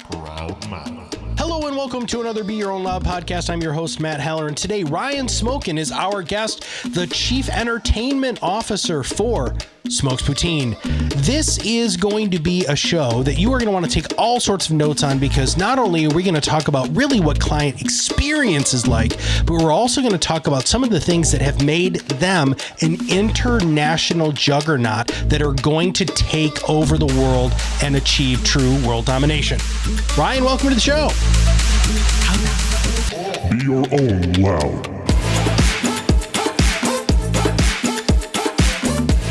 ProudMouth. Hello and welcome to another Be Your Own Loud podcast. I'm your host, Matt Halloran. Today, Ryan Smolkin is our guest, the Chief Entertainment Officer for Smokes Poutine. This is going to be a show that you are going to want to take all sorts of notes on, because not only are we going to talk about really what client experience is like, but we're also going to talk about some of the things that have made them an international juggernaut that are going to take over the world and achieve true world domination. Ryan, welcome to the show. Be your own loud.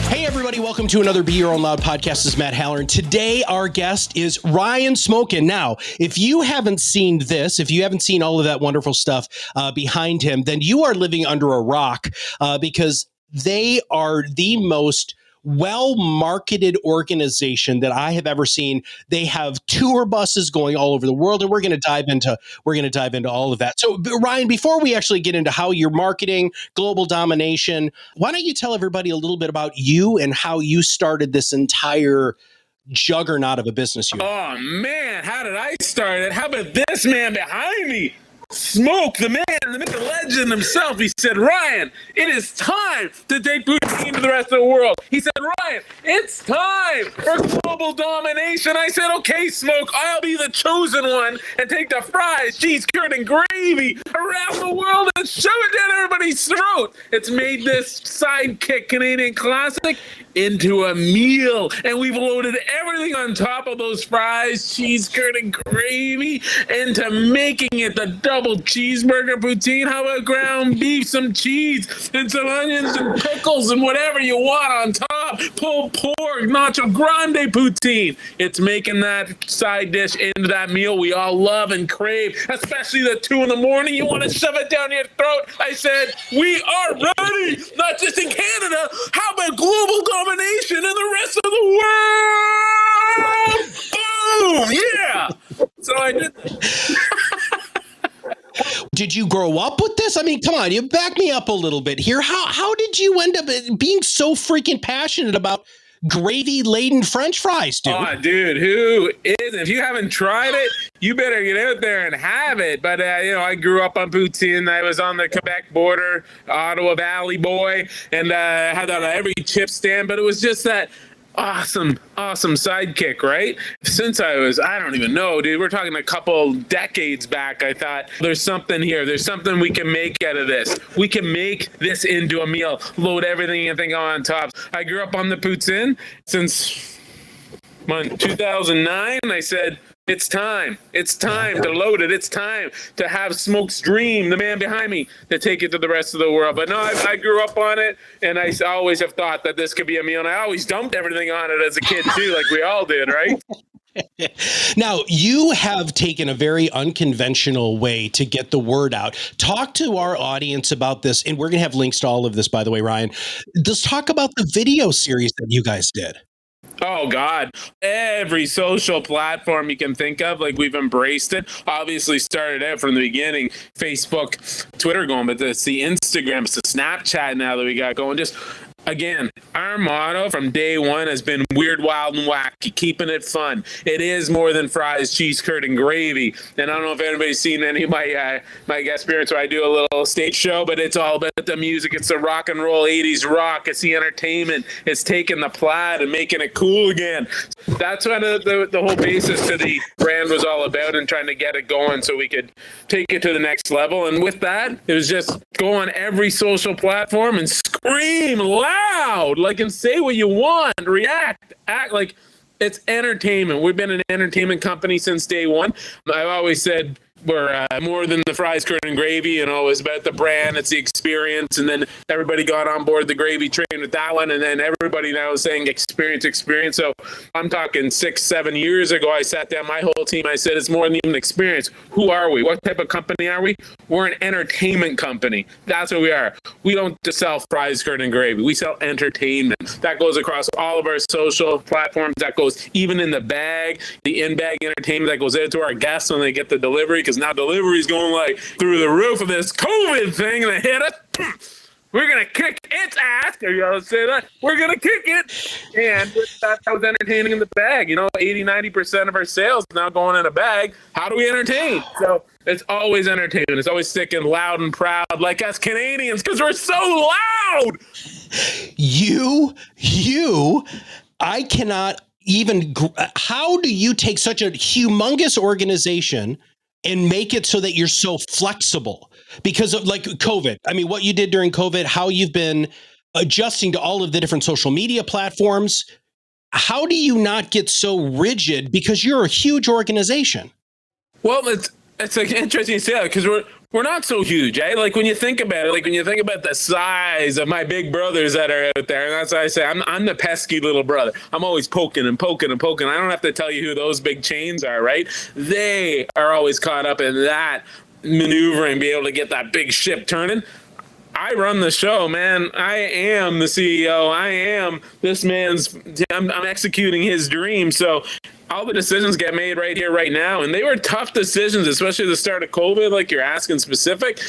Hey everybody, welcome to another Be Your Own Loud podcast. This is Matt Halloran. Today our guest is Ryan Smolkin. Now, if you haven't seen this, if you haven't seen all of that wonderful stuff behind him, then you are living under a rock, because they are the most well-marketed organization that I have ever seen. They have tour buses going all over the world, and we're going to dive into all of that. So, Ryan, before we actually get into how you're marketing global domination, why don't you tell everybody a little bit about you and how you started this entire juggernaut of a business unit? Oh man, how did I start it? How about this man behind me? Smoke, the man, the legend himself. He said, Ryan, it is time to take Poutine to the rest of the world. He said, Ryan, it's time for global domination. I said, okay, Smoke, I'll be the chosen one and take the fries, cheese, curd, and gravy around the world and shove it down everybody's throat. It's made this sidekick Canadian classic into a meal, and we've loaded everything on top of those fries, cheese, curd, and gravy into making it the double cheeseburger poutine. How about ground beef, some cheese, and some onions and pickles and whatever you want on top? Pulled pork, nacho grande poutine. It's making that side dish into that meal we all love and crave, especially the 2 a.m. You want to shove it down your throat. I said, we are ready, not just in Canada. How about global domination in the rest of the world? Boom! Yeah! So I did. Did you grow up with this? I mean, come on, you back me up a little bit here. How did you end up being so freaking passionate about gravy-laden French fries, dude? Oh, dude, who isn't? If you haven't tried it, you better get out there and have it. But, I grew up on Poutine. I was on the Quebec border, Ottawa Valley boy, and had that on every chip stand. But it was just that awesome sidekick, right? Since I don't even know, dude, we're talking a couple decades back, I thought there's something here. There's something we can make out of this. We can make this into a meal, load everything and think on top. I grew up on the Poutine since 2009. I said, it's time. It's time to load it. It's time to have Smoke's dream, the man behind me, to take it to the rest of the world. But no, I grew up on it, and I always have thought that this could be a meal. And I always dumped everything on it as a kid, too, like we all did, right? Now, you have taken a very unconventional way to get the word out. Talk to our audience about this, and we're going to have links to all of this, by the way, Ryan. Let's talk about the video series that you guys did. Oh, God. Every social platform you can think of, like, we've embraced it. Obviously started out from the beginning, Facebook, Twitter going, but it's the Instagram, it's the Snapchat now that we got going. Just, again, our motto from day one has been weird, wild, and wacky, keeping it fun. It is more than fries, cheese, curd, and gravy. And I don't know if anybody's seen any of my guest appearance where I do a little stage show, but it's all about the music. It's the rock and roll 80s rock. It's the entertainment. It's taking the plaid and making it cool again. That's what the whole basis to the brand was all about, and trying to get it going so we could take it to the next level. And with that, it was just go on every social platform and scream loud, like, and say what you want, react, act like it's entertainment. We've been an entertainment company since day one. I've always said we're more than the fries, curd, and gravy. It's about the brand, it's the experience. And then everybody got on board the gravy train with that one. And then everybody now is saying experience. So I'm talking 6-7 years ago, I sat down, my whole team, I said, it's more than even experience. Who are we? What type of company are we? We're an entertainment company. That's what we are. We don't just sell fries, curd, and gravy. We sell entertainment. That goes across all of our social platforms. That goes even in the bag, the in-bag entertainment that goes out to our guests when they get the delivery. Because now delivery is going like through the roof of this COVID thing that hit us. We're going to kick its ass. Are you all say that? We're going to kick it. And that was entertaining in the bag. 80-90% of our sales now going in a bag. How do we entertain? So it's always entertainment. It's always sticking loud and proud like us Canadians because we're so loud. I cannot even, how do you take such a humongous organization and make it so that you're so flexible because of like COVID? I mean, what you did during COVID, how you've been adjusting to all of the different social media platforms. How do you not get so rigid because you're a huge organization? Well, it's like interesting to say that because we're not so huge, eh? Like when you think about it, like when you think about the size of my big brothers that are out there, and that's why I say I'm the pesky little brother. I'm always poking and poking and poking. I don't have to tell you who those big chains are, right? They are always caught up in that maneuvering, be able to get that big ship turning. I run the show, man. I am the CEO. I am this man's, I'm executing his dream. So all the decisions get made right here, right now. And they were tough decisions, especially at the start of COVID, like you're asking specific.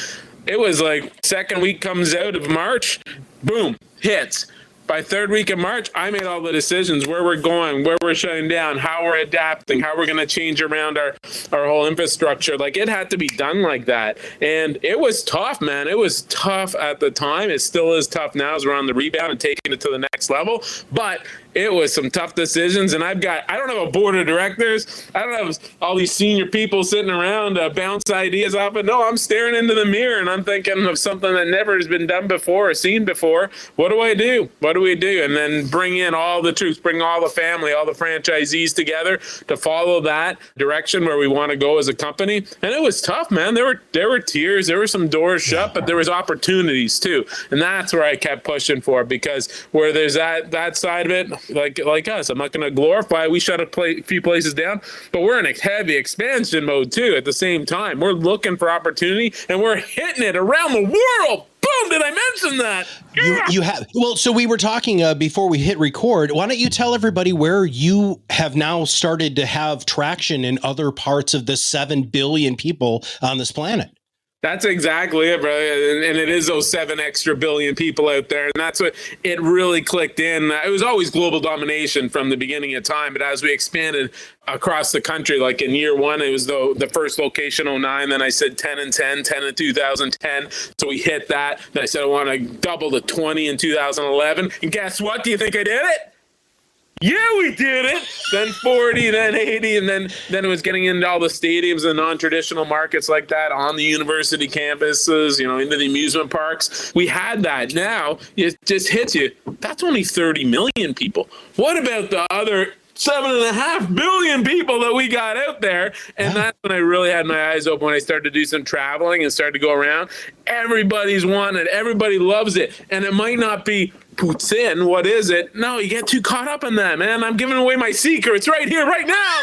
It was like second week comes out of March, boom, hits. By third week of March, I made all the decisions, where we're going, where we're shutting down, how we're adapting, how we're going to change around our whole infrastructure. Like it had to be done like that. And it was tough, man. It was tough at the time. It still is tough now as we're on the rebound and taking it to the next level. But it was some tough decisions. And I don't have a board of directors. I don't have all these senior people sitting around bounce ideas off it. No, I'm staring into the mirror and I'm thinking of something that never has been done before or seen before. What do I do? What do we do? And then bring in all the troops, bring all the family, all the franchisees together to follow that direction where we want to go as a company. And it was tough, man. There were tears. There were some doors shut, but there was opportunities too. And that's where I kept pushing for, because where there's that side of it, like us, I'm not going to glorify. We shut a few places down, but we're in a heavy expansion mode too. At the same time, we're looking for opportunity and we're hitting it around the world. Boom! Did I mention that? Yeah. You have. Well, so we were talking before we hit record. Why don't you tell everybody where you have now started to have traction in other parts of the 7 billion people on this planet? That's exactly it, bro. And it is those 7 extra billion people out there. And that's what it really clicked in. It was always global domination from the beginning of time. But as we expanded across the country, like in year one, it was the first location, 09. Then I said 10 in 2010. So we hit that. Then I said I want to double to 20 in 2011. And guess what? Do you think I did it? Yeah, we did it. Then 40, then 80, and then it was getting into all the stadiums and non-traditional markets like that on the university campuses, into the amusement parks. We had that. Now it just hits you. That's only 30 million people. What about the other 7.5 billion people that we got out there? And that's when I really had my eyes open, when I started to do some traveling and started to go around. Everybody's wanting it. Everybody loves it. And it might not be Poutine. What is it? No, you get too caught up in that, man. I'm giving away my secrets right here, right now.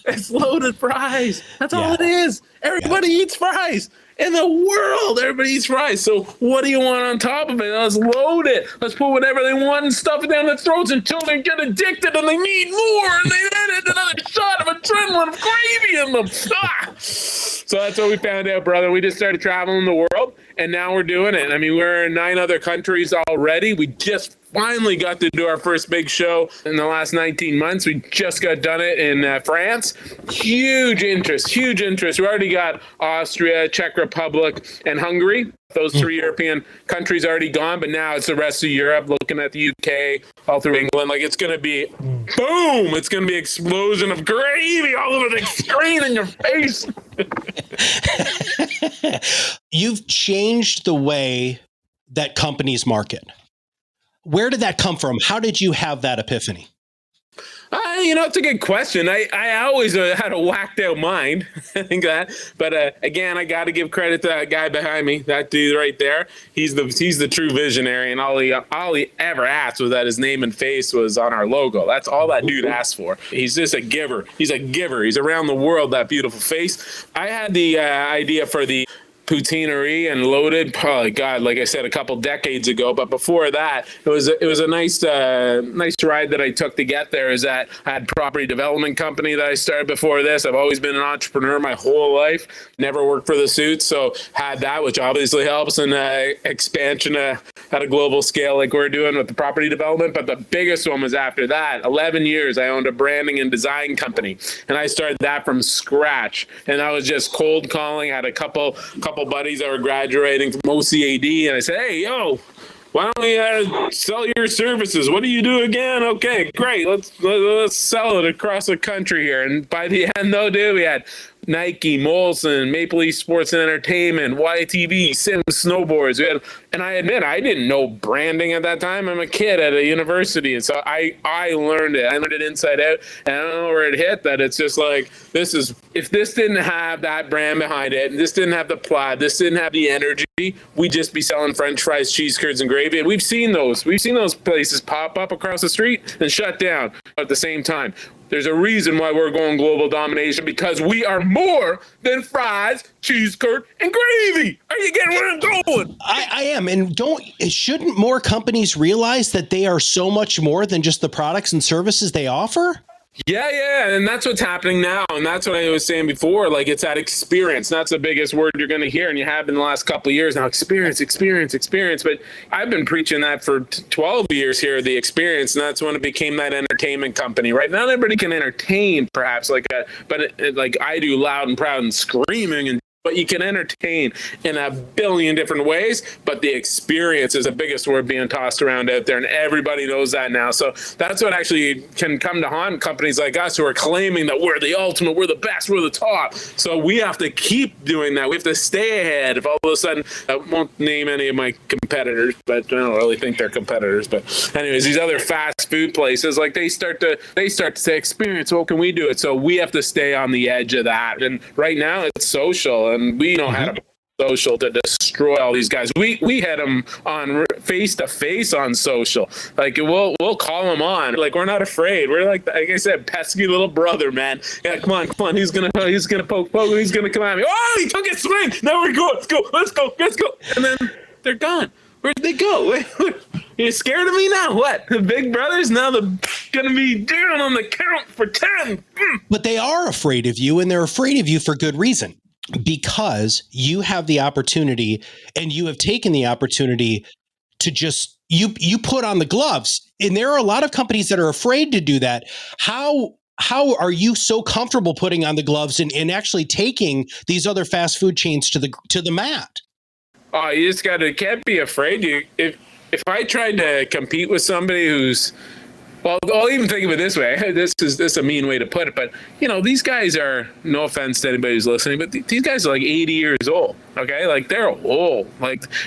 It's loaded fries. That's all it is. Everybody eats fries. In the world, everybody eats fries. So what do you want on top of it? Let's load it. Let's put whatever they want and stuff it down their throats until they get addicted and they need more. And they add another shot of adrenaline, of gravy in them. So that's what we found out, brother. We just started traveling the world, and now we're doing it. I mean, we're in 9 other countries already. We just finally got to do our first big show in the last 19 months. We just got done it in France. Huge interest. We already got Austria, Czech Republic, and Hungary. Those 3 European countries already gone, but now it's the rest of Europe, looking at the UK, all through England. Like, it's going to be boom. It's going to be explosion of gravy all over the screen in your face. You've changed the way that companies market. Where did that come from? How did you have that epiphany? It's a good question. I always had a whacked out mind. I think that. But again, I got to give credit to that guy behind me, that dude right there. He's the true visionary, and all he ever asked was that his name and face was on our logo. That's all that dude asked for. He's just a giver. He's a giver. He's around the world, that beautiful face. I had the idea for the Poutinerie and Loaded. Oh God, like I said, a couple decades ago. But before that, it was a nice ride that I took to get there. Is that I had property development company that I started before this. I've always been an entrepreneur my whole life. Never worked for the suits, so had that, which obviously helps in expansion at a global scale like we're doing with the property development. But the biggest one was after that. 11 years, I owned a branding and design company, and I started that from scratch. And I was just cold calling. I had a couple buddies that were graduating from OCAD, and I said, "Hey, yo, why don't we sell your services? What do you do again? Okay, great. Let's sell it across the country here." And by the end, though, dude, we had Nike, Molson, Maple Leaf Sports and Entertainment, YTV, Sims Snowboards. And I admit, I didn't know branding at that time. I'm a kid at a university, and so I learned it. I learned it inside out, and I don't know where it hit that. It's just like, if this didn't have that brand behind it, and this didn't have the plaid, this didn't have the energy, we'd just be selling French fries, cheese curds, and gravy. And we've seen those places pop up across the street and shut down at the same time. There's a reason why we're going global domination, because we are more than fries, cheese curd, and gravy. Are you getting where I'm going? I am. And shouldn't more companies realize that they are so much more than just the products and services they offer? Yeah. And that's what's happening now. And that's what I was saying before. Like, it's that experience. That's the biggest word you're going to hear. And you have in the last couple of years now, experience. But I've been preaching that for 12 years here, the experience. And that's when it became that entertainment company, right? Not everybody can entertain, perhaps, like I do, loud and proud and screaming, but you can entertain in a billion different ways. But the experience is the biggest word being tossed around out there, and everybody knows that now. So that's what actually can come to haunt companies like us who are claiming that we're the ultimate, we're the best, we're the top. So we have to keep doing that. We have to stay ahead. If all of a sudden, I won't name any of my competitors, but I don't really think they're competitors. But anyways, these other fast food places, like they start to say experience. What can we do it? So we have to stay on the edge of that. And right now it's social. And we know how to social to destroy all these guys. We had them on face to face on social. Like we'll call them on. Like, we're not afraid. We're like I said, pesky little brother, man. Yeah, come on. He's gonna poke. He's gonna come at me. Oh, he took a swing. Now we're going. Let's go. And then they're gone. Where'd they go? You scared of me now? What? The big brothers now they're gonna be down on the count for 10. But they are afraid of you, and they're afraid of you for good reason. Because you have the opportunity, and you have taken the opportunity to just you put on the gloves. And there are a lot of companies that are afraid to do that. How are you so comfortable putting on the gloves and actually taking these other fast food chains to the mat? Oh, you just can't be afraid. If I tried to compete with somebody who's, well, I'll even think of it this way. This is a mean way to put it, but these guys are, no offense to anybody who's listening, but these guys are like 80 years old. Okay, like they're old,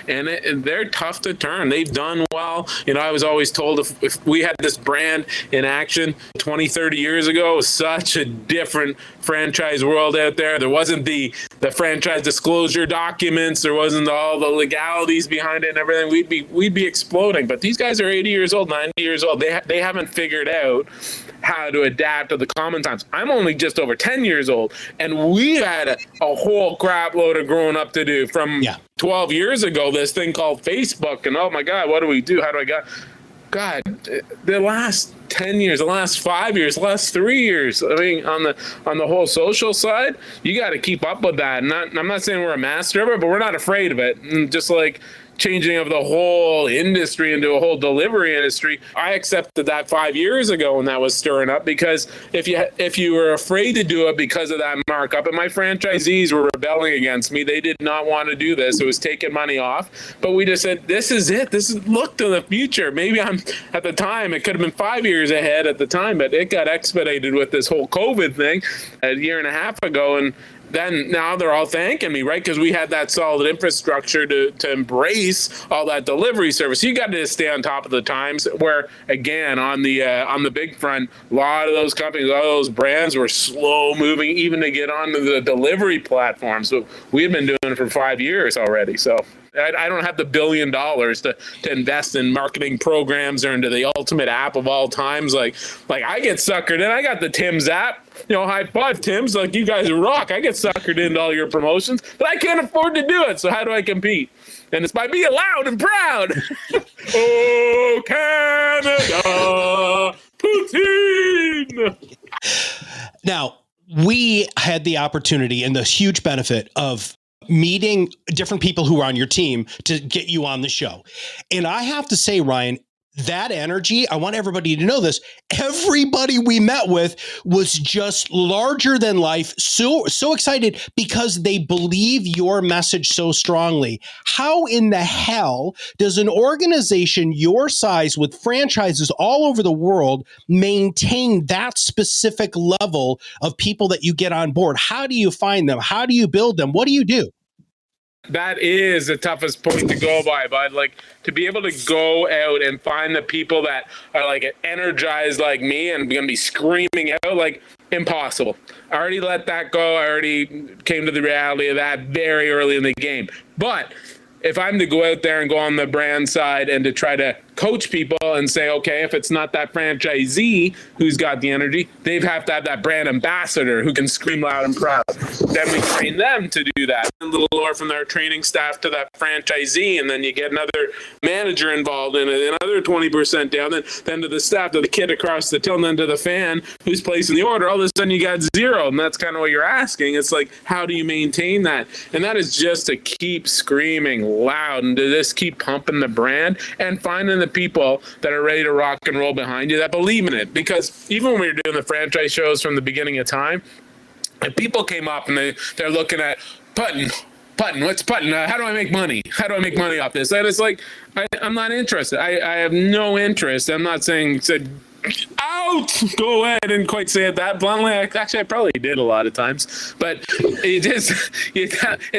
and they're tough to turn. They've done well. I was always told if we had this brand in action 20, 30 years ago, it was such a different franchise world out there. There wasn't the franchise disclosure documents. There wasn't all the legalities behind it and everything. We'd be exploding. But these guys are 80 years old, 90 years old. They haven't figured out how to adapt to the common times. I'm only just over 10 years old, and we had a whole crap load of growing up to do from 12 years ago, this thing called Facebook. And oh my God, what do we do? How do I get? God, the last 10 years, the last 5 years, the last 3 years, I mean, on the whole social side, you got to keep up with that. And I'm not saying we're a master of it, but we're not afraid of it. And just like changing of the whole industry into a whole delivery industry, I accepted that 5 years ago when that was stirring up, because if you were afraid to do it because of that markup, and my franchisees were rebelling against me, they did not want to do this. It was taking money off, but we just said, this is it. Look to the future. Maybe at the time, it could have been 5 years ahead at the time, but it got expedited with this whole COVID thing a year and a half ago. And then now they're all thanking me, right? Because we had that solid infrastructure to embrace all that delivery service. You got to stay on top of the times. Where again, on the big front, a lot of those companies, a lot of those brands were slow moving, even to get onto the delivery platforms. So we've been doing it for 5 years already. So I don't have the $1 billion to invest in marketing programs or into the ultimate app of all times. Like I get suckered in. I got the Tim's app. High five, Tim's. Like, you guys rock. I get suckered into all your promotions, but I can't afford to do it. So how do I compete? And it's by being loud and proud. Oh, Canada, Poutine. Now, we had the opportunity and the huge benefit of meeting different people who are on your team to get you on the show. And I have to say, Ryan, that energy, I want everybody to know this. Everybody we met with was just larger than life, so excited because they believe your message so strongly. How in the hell does an organization your size with franchises all over the world maintain that specific level of people that you get on board? How do you find them? How do you build them? What do you do? That is the toughest point to go by, bud. Like, to be able to go out and find the people that are like energized like me and going to be screaming out, like, impossible. I already let that go. I already came to the reality of that very early in the game. But if I'm to go out there and go on the brand side and to try to coach people and say, okay, if it's not that franchisee who's got the energy, they have to have that brand ambassador who can scream loud and proud. Then we train them to do that. A little lower from their training staff to that franchisee, and then you get another manager involved in it, another 20% down, then to the staff, to the kid across the till, and then to the fan who's placing the order. All of a sudden you got zero, and that's kind of what you're asking. It's like, how do you maintain that? And that is just to keep screaming loud and to just keep pumping the brand and finding the people that are ready to rock and roll behind you that believe in it. Because even when we were doing the franchise shows from the beginning of time, and people came up and they're looking at Putin, what's Putin? How do I make money? How do I make money off this? And it's like, I'm not interested. I have no interest. I'm not saying out, go ahead, and quite say it that bluntly. Actually, I probably did a lot of times, but it's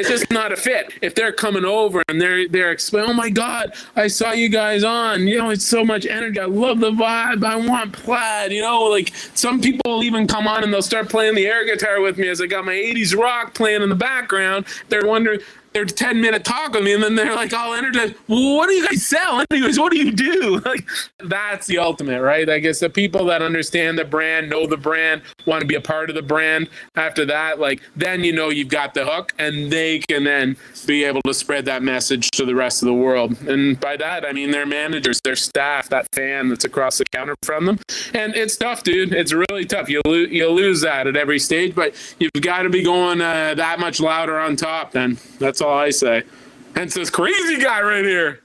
just not a fit. If they're coming over and they're explaining, oh my God, I saw you guys on, it's so much energy. I love the vibe. I want plaid, like some people will even come on and they'll start playing the air guitar with me as I got my 80s rock playing in the background. They're wondering, they're 10-minute talk with me, and then they're like all energized. Well, what do you guys sell? Anyways, what do you do? Like, that's the ultimate, right? I guess the people that understand the brand, know the brand, want to be a part of the brand. After that, then you've got the hook, and they can then be able to spread that message to the rest of the world. And by that, I mean their managers, their staff, that fan that's across the counter from them. And it's tough, dude. It's really tough. You'll lose that at every stage, but you've got to be going that much louder on top. Then that's all I say. Hence this crazy guy right here.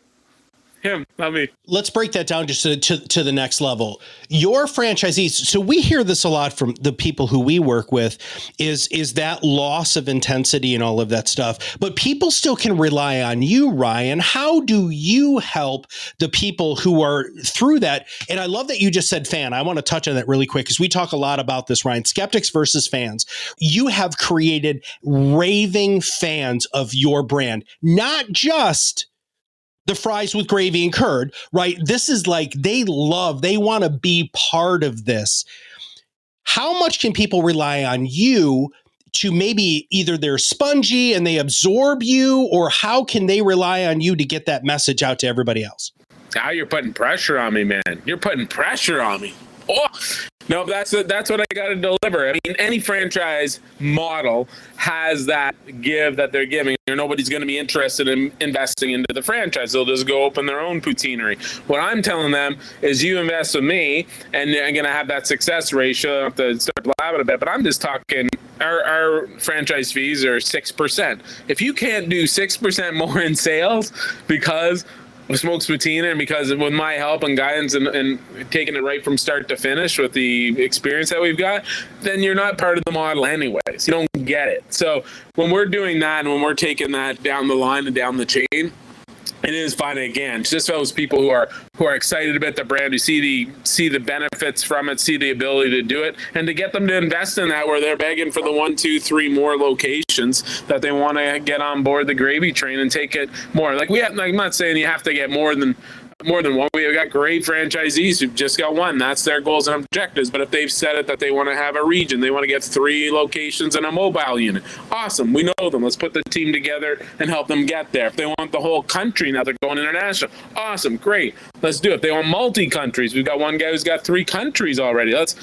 Him, not me. Let's break that down just to the next level. Your franchisees, so we hear this a lot from the people who we work with, is that loss of intensity and all of that stuff. But people still can rely on you, Ryan. How do you help the people who are through that? And I love that you just said fan. I want to touch on that really quick because we talk a lot about this, Ryan. Skeptics versus fans. You have created raving fans of your brand, not just the fries with gravy and curd, right? This is like they want to be part of this. How much can people rely on you to maybe either they're spongy and they absorb you, or how can they rely on you to get that message out to everybody else? Now you're putting pressure on me, man. You're putting pressure on me. Oh, no, that's what I got to deliver. I mean, any franchise model has that give that they're giving, or nobody's going to be interested in investing into the franchise. They'll just go open their own poutinerie. What I'm telling them is, you invest with me, and I'm going to have that success ratio. I have to start blabbing a bit, but I'm just talking. Our franchise fees are 6%. If you can't do 6% more in sales because Smokes Poutine, and because with my help and guidance and taking it right from start to finish with the experience that we've got, then you're not part of the model anyways. You don't get it. So when we're doing that and when we're taking that down the line and down the chain, it is finding, again, just those people who are excited about the brand, who see the benefits from it, see the ability to do it, and to get them to invest in that, where they're begging for the 1, 2, 3 more locations that they want to get on board the gravy train and take it more. I'm not saying you have to get more than more than one. We've got great franchisees who've just got one. That's their goals and objectives. But if they've said it that they want to have a region, they want to get 3 locations and a mobile unit. Awesome. We know them. Let's put the team together and help them get there. If they want the whole country, now they're going international. Awesome. Great. Let's do it. If they want multi-countries, we've got one guy who's got 3 countries already. Let's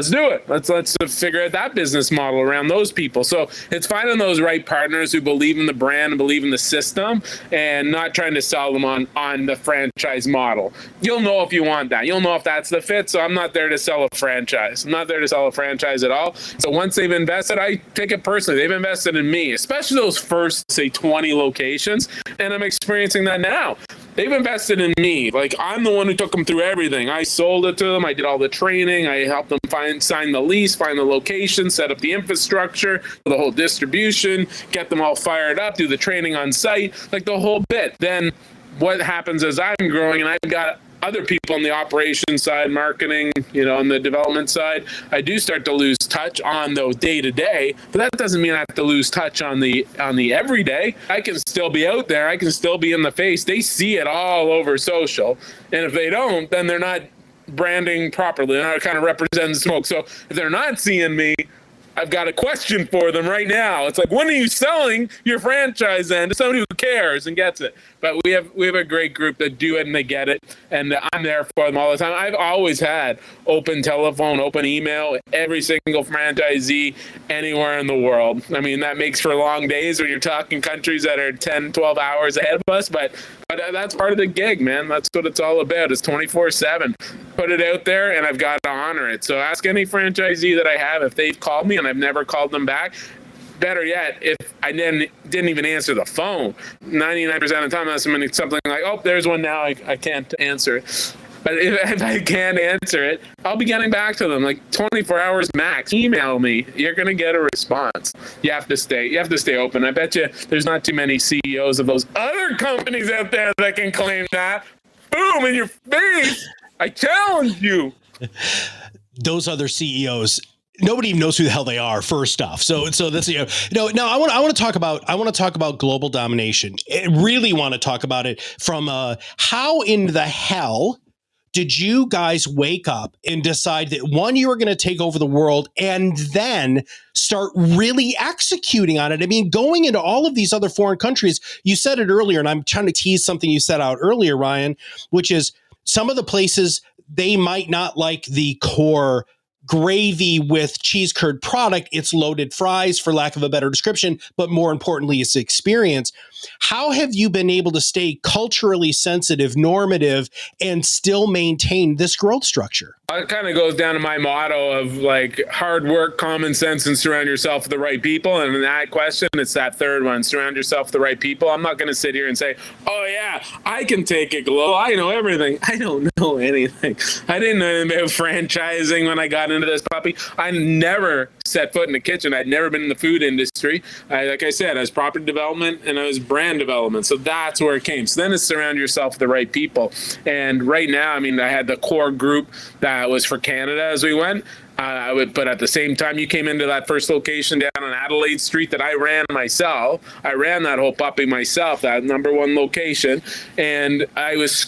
do it. Let's figure out that business model around those people. So it's finding those right partners who believe in the brand and believe in the system and not trying to sell them on the franchise model. You'll know if you want that. You'll know if that's the fit. So I'm not there to sell a franchise. I'm not there to sell a franchise at all. So once they've invested, I take it personally. They've invested in me, especially those first, say, 20 locations. And I'm experiencing that now. They've invested in me. Like, I'm the one who took them through everything. I sold it to them. I did all the training. I helped them sign the lease, find the location, set up the infrastructure, the whole distribution, get them all fired up, do the training on site, like the whole bit. Then what happens is I'm growing and I've got other people on the operations side, marketing, on the development side. I do start to lose touch on those day to day, but that doesn't mean I have to lose touch on the everyday. I can still be out there. I can still be in the face. They see it all over social. And if they don't, then they're not branding properly. They're not kind of representing smoke. So if they're not seeing me, I've got a question for them right now. It's like, when are you selling your franchise then to somebody who cares and gets it? But we have a great group that do it and they get it, and I'm there for them all the time. I've always had open telephone, open email, every single franchisee anywhere in the world. I mean, that makes for long days when you're talking countries that are 10, 12 hours ahead of us, but that's part of the gig, man. That's what it's all about. It's 24/7. Put it out there, and I've got to honor it. So ask any franchisee that I have if they've called me and I've never called them back. Better yet, if I didn't even answer the phone, 99% of the time, that's something like, oh, there's one now, I can't answer it. But if I can't answer it, I'll be getting back to them like 24 hours max. Email me. You're going to get a response. You have to stay open. I bet you there's not too many CEOs of those other companies out there that can claim that. Boom, in your face. I challenge you. Those other CEOs, nobody even knows who the hell they are, first off. So that's, now I want to talk about global domination. I really want to talk about it from how in the hell did you guys wake up and decide that, one, you were going to take over the world and then start really executing on it? I mean, going into all of these other foreign countries, you said it earlier, and I'm trying to tease something you said out earlier, Ryan, which is some of the places they might not like the core gravy with cheese curd product. It's loaded fries, for lack of a better description, but more importantly, it's experience. How have you been able to stay culturally sensitive, normative, and still maintain this growth structure? It kind of goes down to my motto of like hard work, common sense, and surround yourself with the right people. And in that question, it's that third one, surround yourself with the right people. I'm not going to sit here and say, oh yeah, I can take it global. I know everything. I don't know anything. I didn't know anything about franchising when I got into this puppy. I never set foot in the kitchen. I'd never been in the food industry. Like I said, I was property development and I was brand development. So that's where it came. So then it's surround yourself with the right people. And right now, I mean, I had the core group that was for Canada as we went. But at the same time, you came into that first location down on Adelaide Street that I ran myself. I ran that whole puppy myself, that #1 location. And I was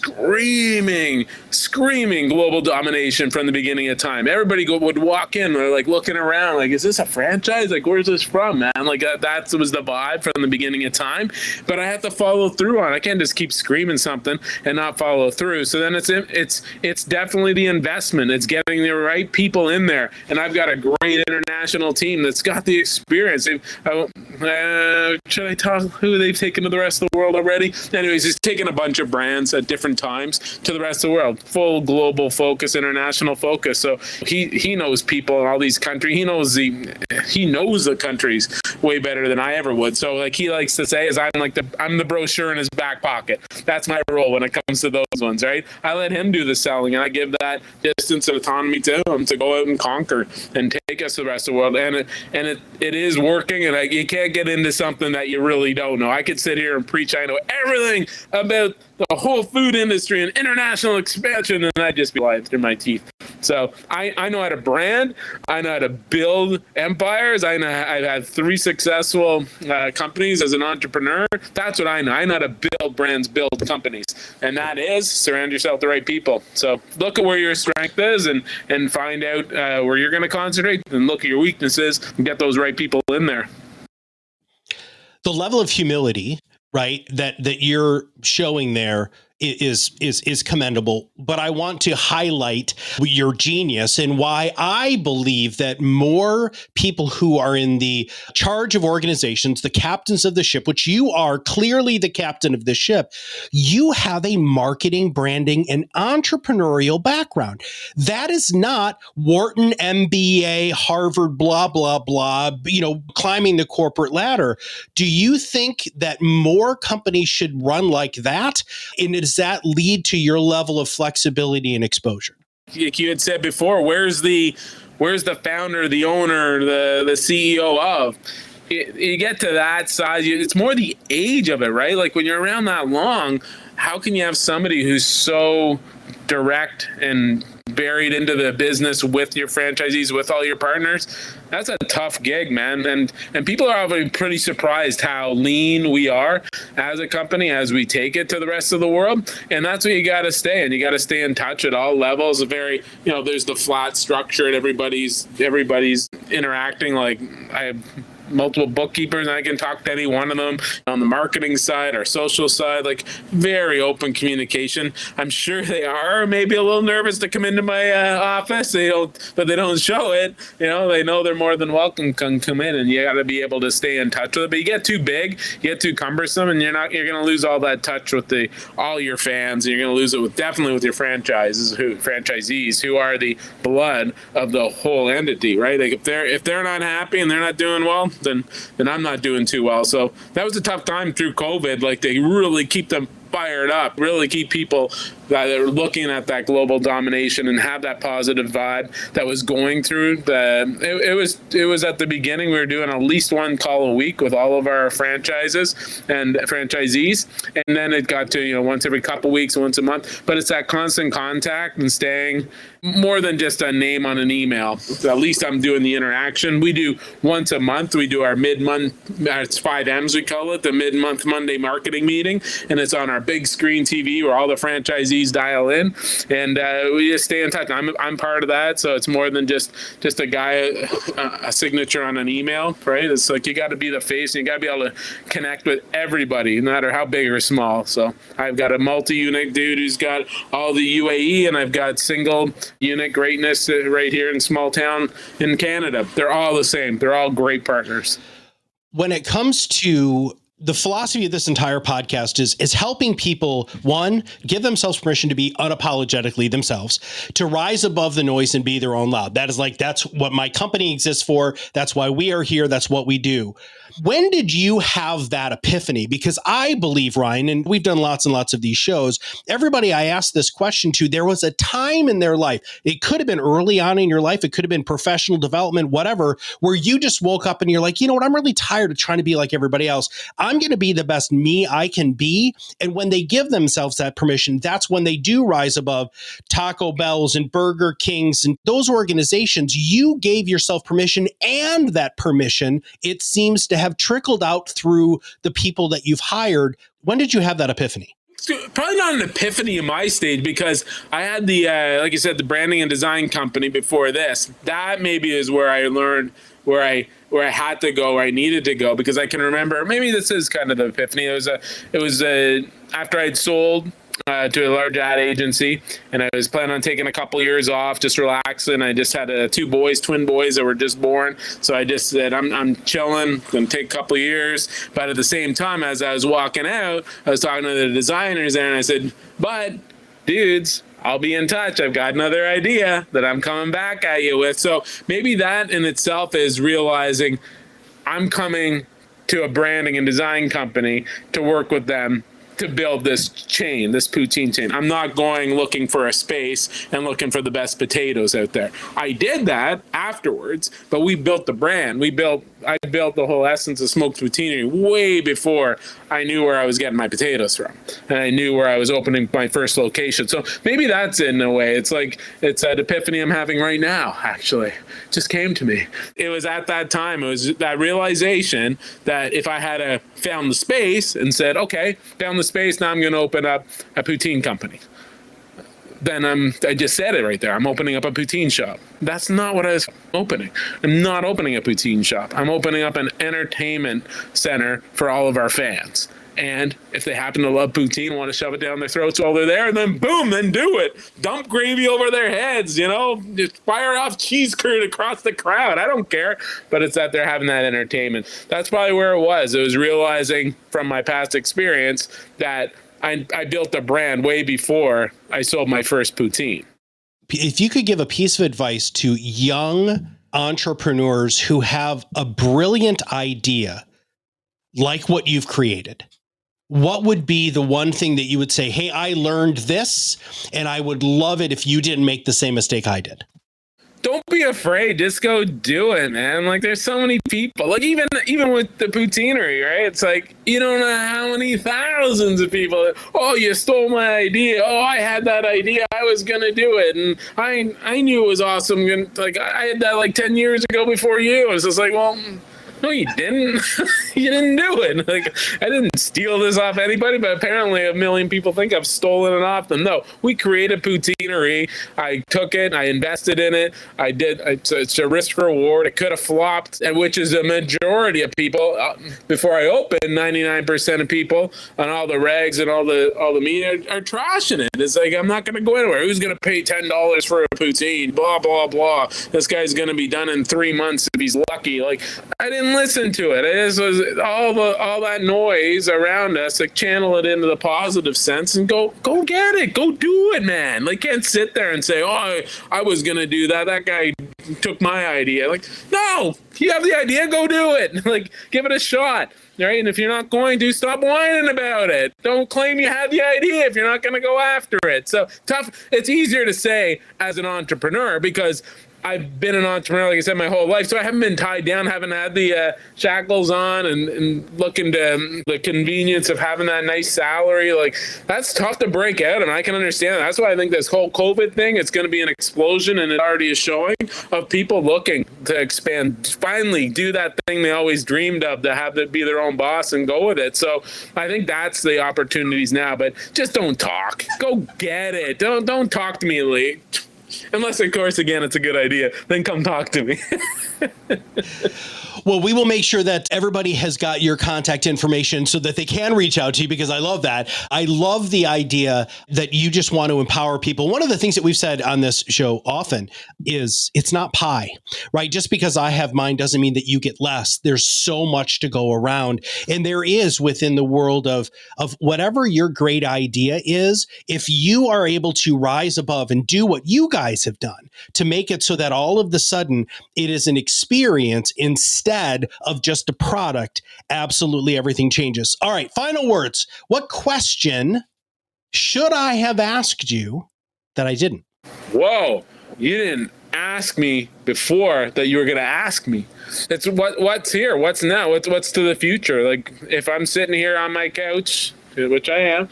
screaming global domination from the beginning of time. Everybody would walk in, they're like looking around, like, is this a franchise? Like, where's this from, man? Like, that was the vibe from the beginning of time. But I have to follow through on it. I can't just keep screaming something and not follow through. So then it's definitely the investment. It's getting the right people in there. And I've got a great international team that's got the experience. Should I talk who they've taken to the rest of the world already? Anyways, he's taken a bunch of brands at different times to the rest of the world. Full global focus, international focus. So he knows people in all these countries. He knows the countries way better than I ever would. So like he likes to say is I'm the brochure in his back pocket. That's my role when it comes to those ones, right? I let him do the selling and I give that distance and autonomy to him to go out and conquer and take us to the rest of the world. And it is working, and you can't can't get into something that you really don't know. I could sit here and preach I know everything about the whole food industry and international expansion, and I'd just be lying through my teeth. So I know how to brand. I know how to build empires. I've had 3 successful companies as an entrepreneur. That's what I know. I know how to build brands, build companies. And that is surround yourself with the right people. So look at where your strength is and find out where you're going to concentrate, and look at your weaknesses and get those right people in there. The level of humility, right, that you're showing there is commendable, but I want to highlight your genius and why I believe that more people who are in the charge of organizations, the captains of the ship, which you are clearly the captain of the ship, you have a marketing, branding, and entrepreneurial background. That is not Wharton MBA, Harvard, blah, blah, blah, climbing the corporate ladder. Do you think that more companies should run like that? And does that lead to your level of flexibility and exposure? Like you had said before, where's the founder, the owner, the CEO of? You get to that size, it's more the age of it, right? Like when you're around that long, how can you have somebody who's so direct and buried into the business with your franchisees, with all your partners? That's a tough gig, man. And people are often pretty surprised how lean we are as a company as we take it to the rest of the world. And that's what you got to stay in. You got to stay in touch at all levels. There's the flat structure and everybody's interacting. Like I have multiple bookkeepers, and I can talk to any one of them on the marketing side, our social side, like very open communication. I'm sure they are maybe a little nervous to come into my office, but they don't show it. They know they're more than welcome to come in, and you got to be able to stay in touch with it. But you get too big, you get too cumbersome, and you're going to lose all that touch with all your fans, and you're going to lose it definitely with your franchisees who are the blood of the whole entity, right? Like if they're not happy and they're not doing well, then I'm not doing too well. So that was a tough time through COVID. Like they really keep them fired up, really keep people that are looking at that global domination and have that positive vibe that was going through. It was at the beginning, we were doing at least one call a week with all of our franchises and franchisees. And then it got to, once every couple weeks, once a month. But it's that constant contact and staying more than just a name on an email. At least I'm doing the interaction. We do once a month. We do our mid-month, it's 5 M's we call it, the mid-month Monday marketing meeting. And it's on our big screen TV where all the franchisees dial in, and we just stay in touch. I'm part of that, so it's more than just a guy, a signature on an email, right? It's like you got to be the face, and you got to be able to connect with everybody, no matter how big or small. So I've got a multi-unit dude who's got all the UAE, and I've got single unit greatness right here in small town in Canada. They're all the same. They're all great partners. When it comes to the philosophy of this entire podcast is helping people, one, give themselves permission to be unapologetically themselves, to rise above the noise and be their own loud. That's what my company exists for. That's why we are here. That's what we do. When did you have that epiphany? Because I believe, Ryan, and we've done lots and lots of these shows, everybody I asked this question to, there was a time in their life, it could have been early on in your life, it could have been professional development, whatever, where you just woke up and you're like, you know what, I'm really tired of trying to be like everybody else. I'm going to be the best me I can be. And when they give themselves that permission, that's when they do rise above Taco Bells and Burger Kings and those organizations. You gave yourself permission, and that permission, it seems to have trickled out through the people that you've hired. When did you have that epiphany? Probably not an epiphany in my stage, because I had the, like you said, the branding and design company before this. That maybe is where I learned where I had to go, where I needed to go, because I can remember, maybe this is kind of the epiphany. It was after I'd sold to a large ad agency, and I was planning on taking a couple years off, just relaxing. I just had twin boys that were just born. So I just said, I'm chilling, gonna take a couple years. But at the same time, as I was walking out, I was talking to the designers there, and I said, but dudes, I'll be in touch. I've got another idea that I'm coming back at you with. So maybe that in itself is realizing I'm coming to a branding and design company to work with them to build this chain, this poutine chain. I'm not going looking for a space and looking for the best potatoes out there. I did that afterwards, but we built the brand. I built the whole essence of smoked poutinerie way before I knew where I was getting my potatoes from, and I knew where I was opening my first location. So maybe that's in a way. It's like it's an epiphany I'm having right now. Actually, just came to me. It was at that time. It was that realization that if I had found the space and said, okay, found the space, now I'm going to open up a poutine company. Then I just said it right there. I'm opening up a poutine shop. That's not what I was opening. I'm not opening a poutine shop. I'm opening up an entertainment center for all of our fans. And if they happen to love poutine, want to shove it down their throats while they're there, then boom, then do it. Dump gravy over their heads, just fire off cheese curd across the crowd. I don't care. But it's that they're having that entertainment. That's probably where it was. It was realizing from my past experience that I built a brand way before I sold my first poutine. If you could give a piece of advice to young entrepreneurs who have a brilliant idea like what you've created, what would be the one thing that you would say, hey, I learned this and I would love it if you didn't make the same mistake I did? Don't be afraid. Just go do it, man. Like, there's so many people. Like, even with the Poutinerie, right? It's like, you don't know how many thousands of people. Oh, you stole my idea. Oh, I had that idea. I was gonna do it, and I knew it was awesome. And like, I had that like 10 years ago before you. It's just like, well, no, you didn't. You didn't do it. Like, I didn't steal this off anybody, but apparently a million people think I've stolen it off them. No, we created Poutinerie. I took it. I invested in it. I did. It's a risk reward. It could have flopped, and which is a majority of people. Before I opened, 99% of people on all the regs and all the media are trashing it. It's like, I'm not going to go anywhere. Who's going to pay $10 for a poutine? Blah, blah, blah. This guy's going to be done in 3 months if he's lucky. Like, I didn't listen to it. It just was all that noise around us. Like, channel it into the positive sense and go get it. Go do it, man. Like, can't sit there and say, oh, I was gonna do that. That guy took my idea. Like, no, you have the idea. Go do it. Like, give it a shot. Right? And if you're not going to, stop whining about it. Don't claim you had the idea if you're not going to go after it. So tough. It's easier to say as an entrepreneur because I've been an entrepreneur, like I said, my whole life. So I haven't been tied down, haven't had the shackles on and looking to the convenience of having that nice salary. Like, that's tough to break out. And I can understand that. That's why I think this whole COVID thing, it's going to be an explosion, and it already is showing, of people looking to expand, finally do that thing they always dreamed of, to have to be their own boss and go with it. So I think that's the opportunities now, but just don't talk. Go get it. Don't talk to me, Lee. Unless, of course, again, it's a good idea. Then come talk to me. Well, we will make sure that everybody has got your contact information so that they can reach out to you, because I love that. I love the idea that you just want to empower people. One of the things that we've said on this show often is it's not pie, right? Just because I have mine doesn't mean that you get less. There's so much to go around. And there is, within the world of whatever your great idea is, if you are able to rise above and do what you guys have done to make it so that all of the sudden it is an experience instead of just a product, absolutely everything changes. All right, final words. What question should I have asked you that I didn't? Whoa, you didn't ask me before that you were going to ask me. It's what's here, what's now, what's to the future. Like, if I'm sitting here on my couch, which I am,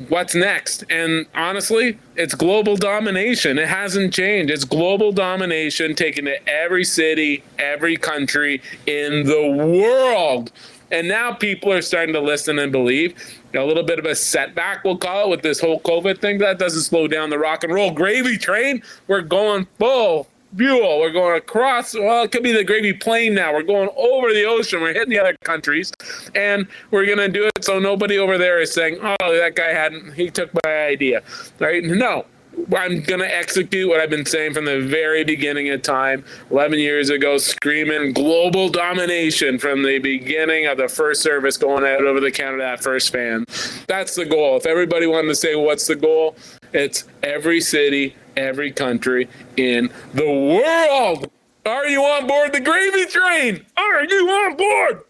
what's next? And honestly, it's global domination. It hasn't changed. It's global domination, taken to every city, every country in the world. And now people are starting to listen and believe. A little bit of a setback, we'll call it, with this whole COVID thing. That doesn't slow down the rock and roll gravy train. We're going full fuel. We're going across, well, it could be the gravy plane now. We're going over the ocean. We're hitting the other countries, and we're going to do it so nobody over there is saying, oh, that guy he took my idea, right? No, I'm going to execute what I've been saying from the very beginning of time, 11 years ago, screaming global domination from the beginning of the first service going out over the counter to that first fan. That's the goal. If everybody wanted to say, what's the goal? It's every city, every country in the world. Are you on board the gravy train? Are you on board?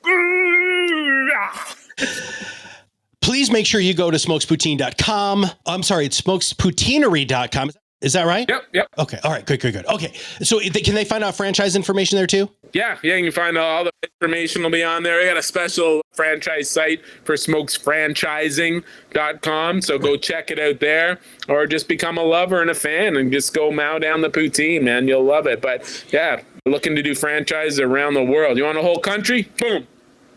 please make sure you go to smokespoutine.com. I'm sorry, it's smokespoutinerie.com. Is that right? Yep. Okay. All right. Good. Okay. So can they find out franchise information there too? Yeah, you can find all the information will be on there. We got a special franchise site for smokesfranchising.com. So go check it out there, or just become a lover and a fan and just go mow down the poutine, man. You'll love it. But yeah, looking to do franchises around the world. You want a whole country? Boom.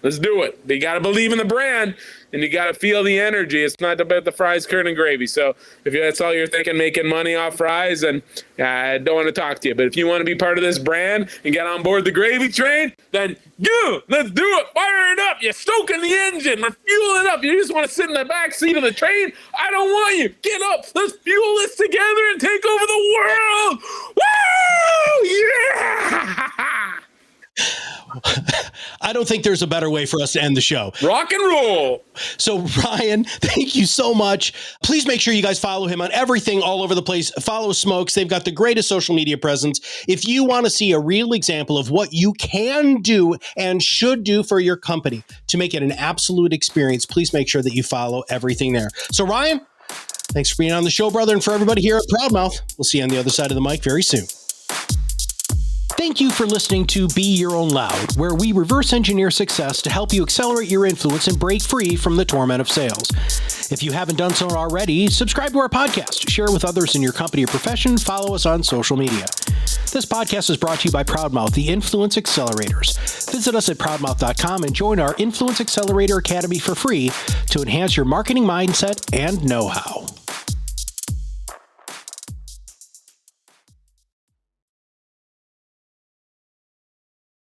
Let's do it. But you got to believe in the brand, and you got to feel the energy. It's not about the fries, curd, and gravy. So if that's all you're thinking, making money off fries, then I don't want to talk to you. But if you want to be part of this brand and get on board the gravy train, then let's do it. Fire it up. You're stoking the engine. We're fueling it up. You just want to sit in the back seat of the train? I don't want you. Get up. Let's fuel this together and take over the world. Woo! Yeah! I don't think there's a better way for us to end the show. Rock and roll. So Ryan, thank you so much. Please make sure you guys follow him on everything all over the place. Follow Smokes. They've got the greatest social media presence. If you want to see a real example of what you can do and should do for your company to make it an absolute experience, please make sure that you follow everything there. So Ryan, thanks for being on the show, brother. And for everybody here at ProudMouth, we'll see you on the other side of the mic very soon. Thank you for listening to Be Your Own Loud, where we reverse engineer success to help you accelerate your influence and break free from the torment of sales. If you haven't done so already, subscribe to our podcast, share it with others in your company or profession, follow us on social media. This podcast is brought to you by ProudMouth, the Influence Accelerators. Visit us at ProudMouth.com and join our Influence Accelerator Academy for free to enhance your marketing mindset and know-how.